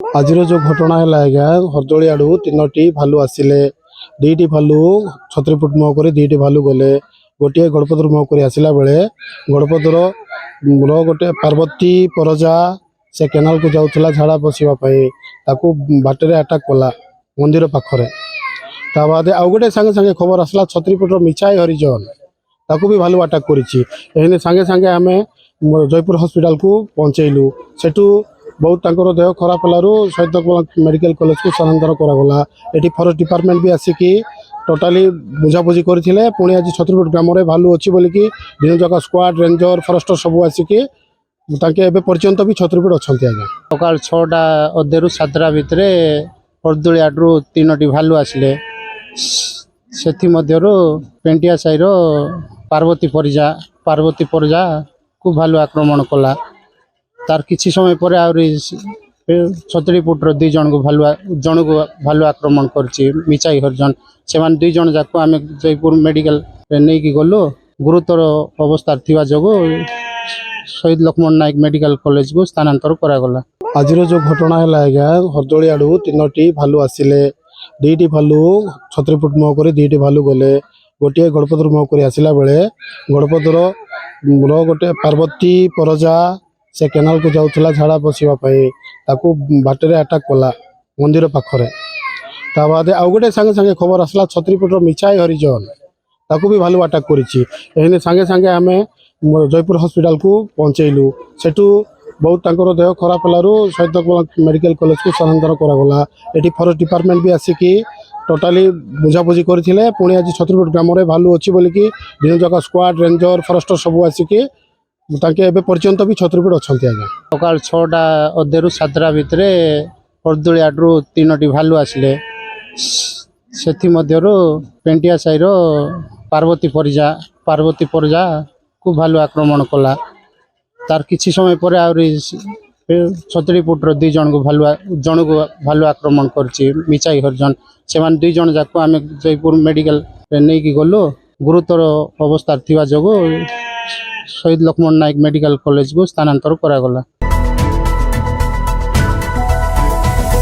ଆଜିର ଯୋଉ ଘଟଣା ହେଲା ଆଜ୍ଞା, ହରଦୋଳି ଆଡୁ 3ଟି ଭାଲୁ ଆସିଲେ। 2ଟି ଭାଲୁ ଛତ୍ରୀପୁଟ ମୁହଁ କରି 2ଟି ଭାଲୁ ଗଲେ। ଗୋଟିଏ ଗଡ଼ପଦର ମୁହଁ କରି ଆସିଲା ବେଳେ ଗଡ଼ପଦର ଗୋଟେ ପାର୍ବତୀ ପରଜା ସେ କେନାଲକୁ ଯାଉଥିଲା ଝାଡ଼ା ବସିବା ପାଇଁ। ତାକୁ ବାଟରେ ଆଟାକ୍ କଲା ମନ୍ଦିର ପାଖରେ। ତା ବାଦେ ଆଉ ଗୋଟେ ସାଙ୍ଗେ ସାଙ୍ଗେ ଖବର ଆସିଲା ଛତ୍ରୀପୁଟର ମିଛାଇ ହରିଜନ, ତାକୁ ବି ଭାଲୁ ଆଟାକ୍ କରିଛି। ଏହିନେ ସାଙ୍ଗେ ସାଙ୍ଗେ ଆମେ ଜୟପୁର ହସ୍ପିଟାଲକୁ ପହଞ୍ଚେଇଲୁ। ସେଠୁ ବହୁତ ତାଙ୍କର ଦେହ ଖରାପ ହେଲାରୁ ଶହୀଦ ମେଡ଼ିକାଲ କଲେଜକୁ ସ୍ଥାନାନ୍ତର କରାଗଲା। ଏଠି ଫରେଷ୍ଟ ଡିପାର୍ଟମେଣ୍ଟ ବି ଆସିକି ଟୋଟାଲି ବୁଝାବୁଝି କରିଥିଲେ। ପୁଣି ଆଜି ଛତ୍ରୀପୁଟ ଗ୍ରାମରେ ଭାଲୁ ଅଛି ବୋଲିକି ଦିନଯାକ ସ୍କ୍ୱାଡ୍ ରେଞ୍ଜର ଫରେଷ୍ଟର ସବୁ ଆସିକି ତାଙ୍କେ ଏବେ ପର୍ଯ୍ୟନ୍ତ ବି ଛତ୍ରୀପୁଟ ଅଛନ୍ତି ଆଜ୍ଞା। ସକାଳ 6ଟା ଅଧେରୁ 7ଟା ଭିତରେ ହରଦୋଳି ଆଡରୁ 3ଟି ଭାଲୁ ଆସିଲେ। ସେଥିମଧ୍ୟରୁ ପେଣ୍ଟିଆ ସାହିର ପାର୍ବତୀ ପରିଜାକୁ ଭାଲୁ ଆକ୍ରମଣ କଲା। ତାର କିଛି ସମୟ ପରେ ଆହୁରି ଛତ୍ରୀପୁଟର 2 ଜଣଙ୍କୁ ଭାଲୁ ଆକ୍ରମଣ କରିଛି, ମିଚାଇ ହରିଜନ। ସେମାନେ 2 ଜଣ ଯାକ ଆମେ ଜୟପୁର ମେଡ଼ିକାଲରେ ନେଇକି ଗଲୁ। ଗୁରୁତର ଅବସ୍ଥାରେ ଥିବା ଯୋଗୁଁ ଶହୀଦ ଲକ୍ଷ୍ମଣ ନାୟକ ମେଡ଼ିକାଲ କଲେଜକୁ ସ୍ଥାନାନ୍ତର କରାଗଲା। ଆଜିର ଯୋଉ ଘଟଣା ହେଲା ଆଜ୍ଞା, ହରଦୋଳି ଆଡୁ 3ଟି ଭାଲୁ ଆସିଲେ। 2ଟି ଭାଲୁ ଛତ୍ରୀପୁଟ ମୁହଁ କରି 2ଟି ଭାଲୁ ଗଲେ। ଗୋଟିଏ ଗଡ଼ପଦର ମୁହଁ କରି ଆସିଲା ବେଳେ ଗଡ଼ପଦର ଗୋଟେ ପାର୍ବତୀ ପରଜା ସେ କେନାଲକୁ ଯାଉଥିଲା ଝାଡ଼ା ବସିବା ପାଇଁ। ତାକୁ ବାଟରେ ଆଟାକ୍ କଲା ମନ୍ଦିର ପାଖରେ। ତା ବାଦେ ଆଉ ଗୋଟେ ସାଙ୍ଗେ ସାଙ୍ଗେ ଖବର ଆସିଲା ଛତ୍ରୀପୁଟର ମିଛାଇ ହରିଜନ, ତାକୁ ବି ଭାଲୁ ଆଟାକ୍ କରିଛି। ଏହିନେ ସାଙ୍ଗେ ସାଙ୍ଗେ ଆମେ ଜୟପୁର ହସ୍ପିଟାଲକୁ ପହଞ୍ଚେଇଲୁ। ସେଠୁ ବହୁତ ତାଙ୍କର ଦେହ ଖରାପ ହେଲାରୁ ଶହୀଦ ମେଡ଼ିକାଲ କଲେଜକୁ ସ୍ଥାନାନ୍ତର କରାଗଲା। ଏଠି ଫରେଷ୍ଟ ଡିପାର୍ଟମେଣ୍ଟ ବି ଆସିକି ଟୋଟାଲି ବୁଝାବୁଝି କରିଥିଲେ। ପୁଣି ଆଜି ଛତ୍ରୀପୁଟ ଗ୍ରାମରେ ଭାଲୁ ଅଛି ବୋଲିକି ଦିନଯାକ ସ୍କ୍ୱାଡ୍ ରେଞ୍ଜର ଫରେଷ୍ଟର ସବୁ ଆସିକି ତାଙ୍କେ ଏବେ ପର୍ଯ୍ୟନ୍ତ ବି ଛତ୍ରୀପୁଟ ଅଛନ୍ତି ଆଜ୍ଞା। ସକାଳ 6ଟା ଅଧେରୁ 7ଟା ଭିତରେ ହରଦୋଳି ଆଡରୁ 3ଟି ଭାଲୁ ଆସିଲେ। ସେଥିମଧ୍ୟରୁ ପେଣ୍ଟିଆ ସାହିର ପାର୍ବତୀ ପରିଜାକୁ ଭାଲୁ ଆକ୍ରମଣ କଲା। ତାର କିଛି ସମୟ ପରେ ଆହୁରି ଛତ୍ରୀପୁଟର 2 ଜଣଙ୍କୁ ଭାଲୁ ଆକ୍ରମଣ କରିଛି, ମିଚାଇ ହରିଜନ। ସେମାନେ 2 ଜଣ ଯାକ ଆମେ ଜୟପୁର ମେଡ଼ିକାଲରେ ନେଇକି ଗଲୁ। ଗୁରୁତର ଅବସ୍ଥାରେ ଥିବା ଯୋଗୁଁ ଶହୀଦ ଲକ୍ଷ୍ମଣ ନାୟକ ମେଡ଼ିକାଲ କଲେଜକୁ ସ୍ଥାନାନ୍ତର କରାଗଲା।